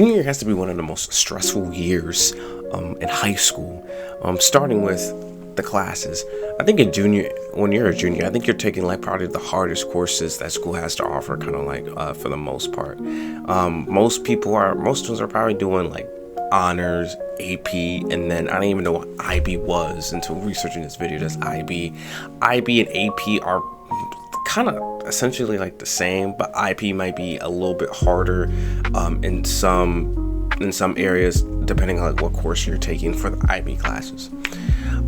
Junior year has to be one of the most stressful years in high school, starting with the classes. I think when you're a junior, I think you're taking like probably the hardest courses that school has to offer, kind of like for the most part. Most students are probably doing like honors, AP, and then I didn't even know what IB was until researching this video. That's IB. IB and AP are kind of essentially like the same, but IP might be a little bit harder in some areas, depending on like what course you're taking for the IB classes.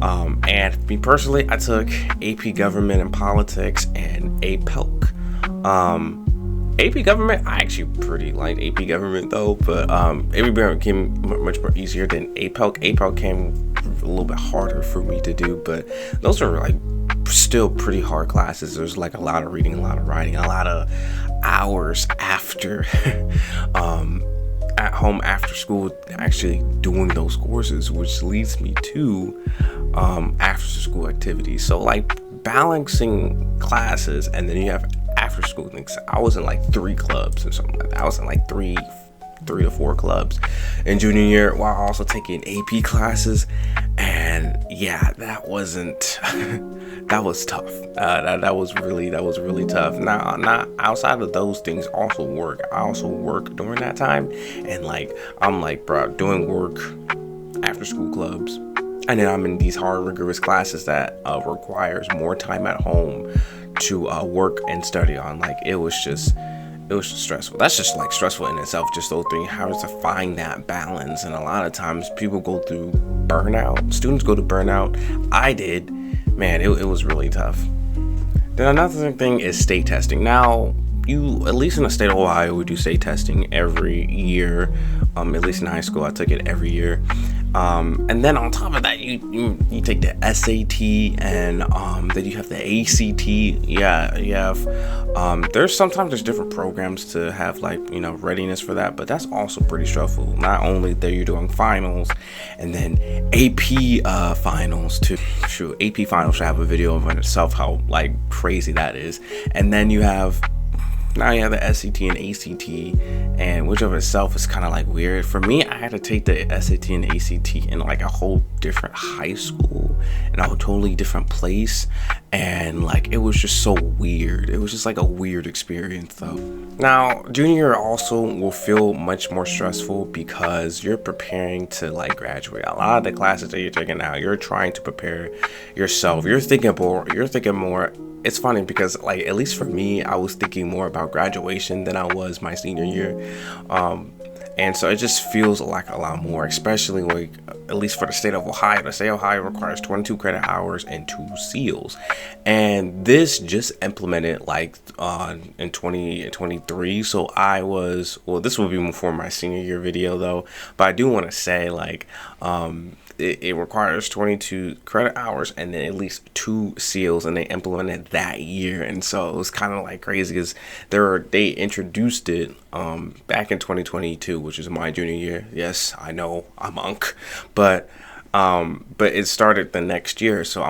And me personally, I took AP Government and Politics and APELC. AP Government, I actually pretty liked AP Government though, but AP Government came much more easier than APELC. APELC came a little bit harder for me to do, but those are like still pretty hard classes. There's like a lot of reading, a lot of writing, a lot of hours after at home after school actually doing those courses, which leads me to after school activities. So like balancing classes, and then you have after school things. I was in like 3 clubs or something like that. I was in like three to 4 clubs in junior year while also taking AP classes, and yeah, that wasn't that was tough. That was really tough. Now outside of those things, I also work during that time, and like I'm like, bro, doing work, after school clubs, and then I'm in these hard rigorous classes that requires more time at home to work and study on. Like it was just stressful. That's just like stressful in itself, just those things, how to find that balance. And a lot of times people go through burnout. Students go to burnout. I did. Man, it was really tough. Then another thing is state testing. Now, at least in the state of Ohio, we do state testing every year. At least in high school, I took it every year. And then on top of that, you take the SAT, and then you have the ACT. Yeah, you have there's different programs to have like, readiness for that, but that's also pretty stressful. Not only that you're doing finals, and then AP finals too. Shoot, AP finals should have a video of itself, how like crazy that is. And then you have the SAT and ACT, and which of itself is kind of like weird. For me, I had to take the SAT and ACT in like a whole different high school, in a totally different place, and like it was just so weird. It was just like a weird experience though. Now, junior year also will feel much more stressful because you're preparing to like graduate. A lot of the classes that you're taking now, you're trying to prepare yourself. You're thinking more. It's funny because like, at least for me, I was thinking more about graduation than I was my senior year. And so it just feels like a lot more, especially like, at least for the state of Ohio. The state of Ohio requires 22 credit hours and 2 seals. And this just implemented like in 2023. So this will be before my senior year video though. But I do want to say like, it requires 22 credit hours and then at least 2 seals, and they implemented that year. And so it was kind of like crazy because they introduced it back in 2022, which is my junior year. Yes, I know I'm unk, but it started the next year. So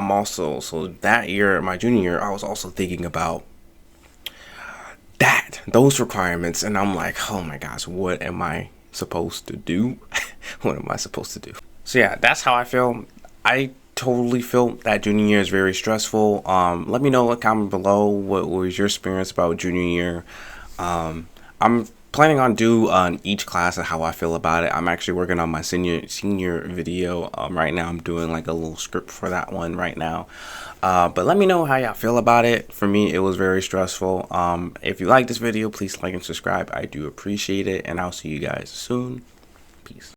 that year, my junior year, I was also thinking about those requirements, and I'm like, oh my gosh, what am I supposed to do? What am I supposed to do? So yeah, that's how I feel. I totally feel that junior year is very stressful. Let me know in the comment below what was your experience about junior year. I'm planning on on each class and how I feel about it. I'm actually working on my senior video right now. I'm doing like a little script for that one right now. But let me know how y'all feel about it. For me, it was very stressful. If you like this video, please like and subscribe. I do appreciate it, and I'll see you guys soon. Peace.